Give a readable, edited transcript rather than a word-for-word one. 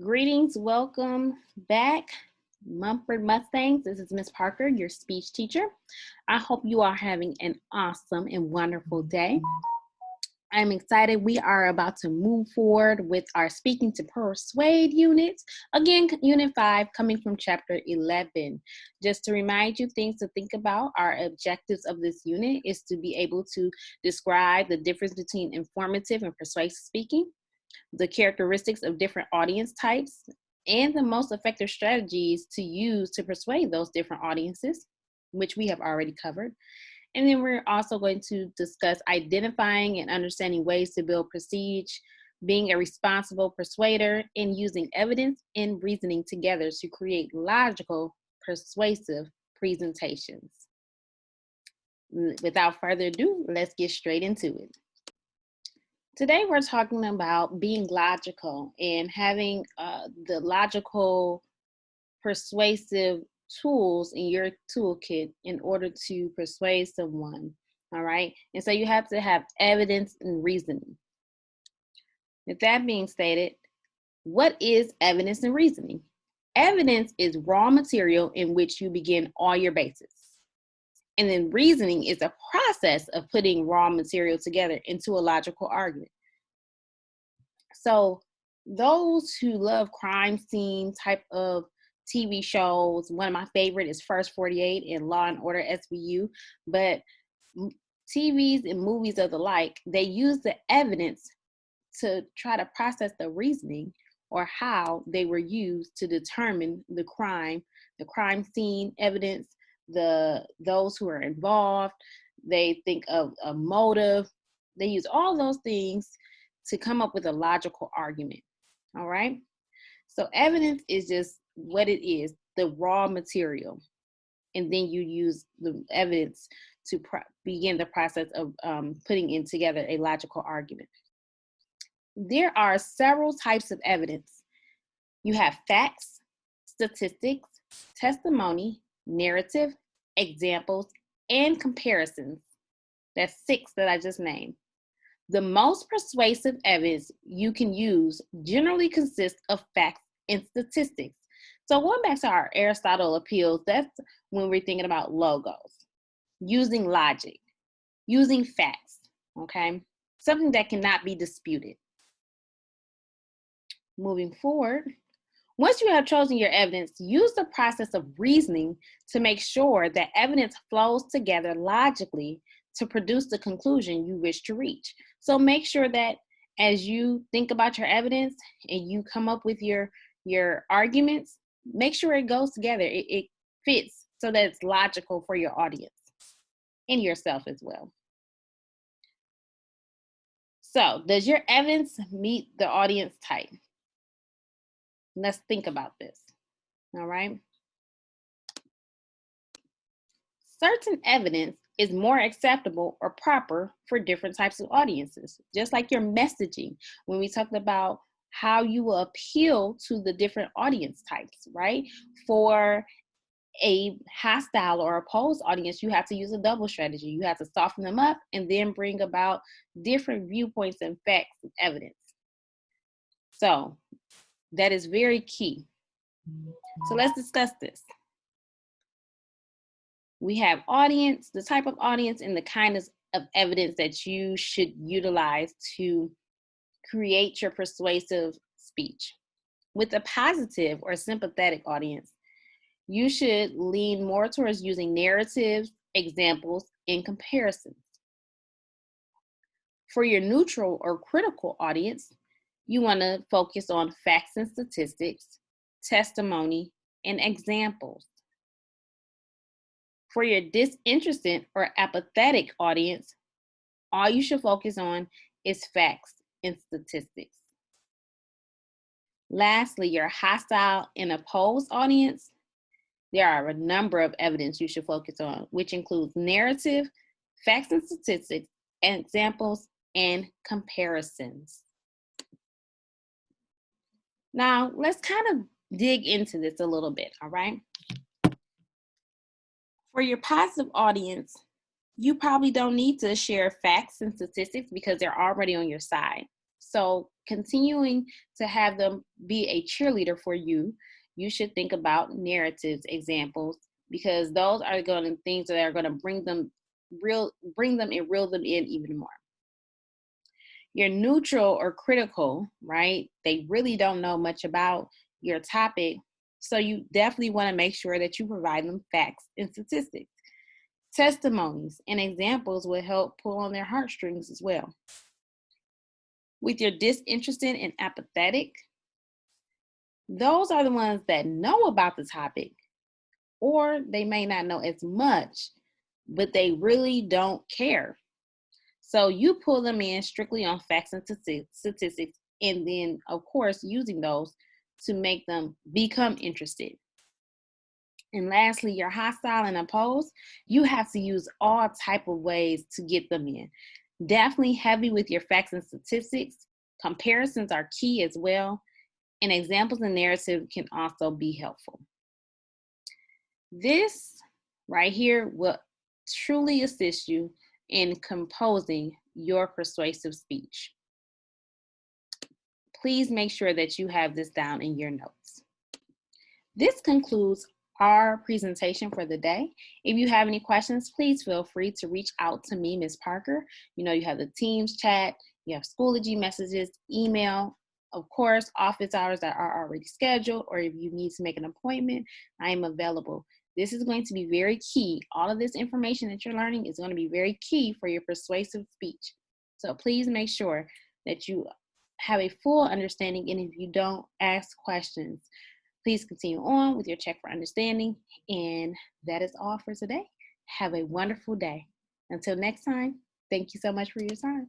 Greetings, welcome back, Mumford Mustangs. This is Miss Parker, your speech teacher. I hope you are having an awesome and wonderful day. I'm excited. We are about to move forward with our Speaking to Persuade units. Again, Unit 5, coming from Chapter 11. Just to remind you, things to think about, our objectives of this unit is to be able to describe the difference between informative and persuasive speaking, the characteristics of different audience types, and the most effective strategies to use to persuade those different audiences, which we have already covered. And then we're also going to discuss identifying and understanding ways to build prestige, being a responsible persuader, and using evidence and reasoning together to create logical, persuasive presentations. Without further ado, let's get straight into it. Today, we're talking about being logical and having the logical, persuasive tools in your toolkit in order to persuade someone, all right? And so you have to have evidence and reasoning. With that being stated, what is evidence and reasoning? Evidence is raw material in which you begin all your bases. And then reasoning is a process of putting raw material together into a logical argument. So those who love crime scene type of TV shows, one of my favorite is First 48 and Law and Order SVU, but TVs and movies of the like, they use the evidence to try to process the reasoning or how they were used to determine the crime scene evidence, those who are involved. They think of a motive. They use all those things to come up with a logical argument. All right. So evidence is just what it is, the raw material. And then you use the evidence to begin the process of putting in together a logical argument. There are several types of evidence. You have facts, statistics, testimony, narrative, examples, and comparisons. That's 6 that I just named. The most persuasive evidence you can use generally consists of facts and statistics. So going back to our Aristotle appeals, that's when we're thinking about logos, using logic, using facts, okay? Something that cannot be disputed. Moving forward, once you have chosen your evidence, use the process of reasoning to make sure that evidence flows together logically to produce the conclusion you wish to reach. So make sure that as you think about your evidence and you come up with your arguments, make sure it goes together. It fits so that it's logical for your audience and yourself as well. So does your evidence meet the audience type? Let's think about this, all right? Certain evidence is more acceptable or proper for different types of audiences, just like your messaging when we talked about how you will appeal to the different audience types, right? For a hostile or opposed audience, you have to use a double strategy. You have to soften them up and then bring about different viewpoints and facts and evidence. So that is very key. So let's discuss this. We have audience, the type of audience, and the kind of evidence that you should utilize to create your persuasive speech. With a positive or sympathetic audience, you should lean more towards using narratives, examples, and comparisons. For your neutral or critical audience, you want to focus on facts and statistics, testimony, and examples. For your disinterested or apathetic audience, all you should focus on is facts and statistics. Lastly, your hostile and opposed audience, there are a number of evidence you should focus on, which includes narrative, facts and statistics, examples, and comparisons. Now, let's kind of dig into this a little bit, all right? For your passive audience, you probably don't need to share facts and statistics because they're already on your side. So continuing to have them be a cheerleader for you, you should think about narratives, examples, because those are going to things that are going to bring them and reel them in even more. You're neutral or critical, right? They really don't know much about your topic. So you definitely want to make sure that you provide them facts and statistics. Testimonies and examples will help pull on their heartstrings as well. With your disinterested and apathetic, those are the ones that know about the topic, or they may not know as much, but they really don't care. So you pull them in strictly on facts and statistics, and then, of course, using those to make them become interested. And lastly, you're hostile and opposed. You have to use all type of ways to get them in. Definitely heavy with your facts and statistics. Comparisons are key as well. And examples and narrative can also be helpful. This right here will truly assist you in composing your persuasive speech. Please make sure that you have this down in your notes. This concludes our presentation for the day. If you have any questions, please feel free to reach out to me, Ms. Parker. You know, you have the Teams chat, you have Schoology messages, email, of course, office hours that are already scheduled, or if you need to make an appointment, I am available. This is going to be very key. All of this information that you're learning is going to be very key for your persuasive speech. So please make sure that you have a full understanding, and if you don't, ask questions. Please continue on with your check for understanding. And that is all for today. Have a wonderful day. Until next time, thank you so much for your time.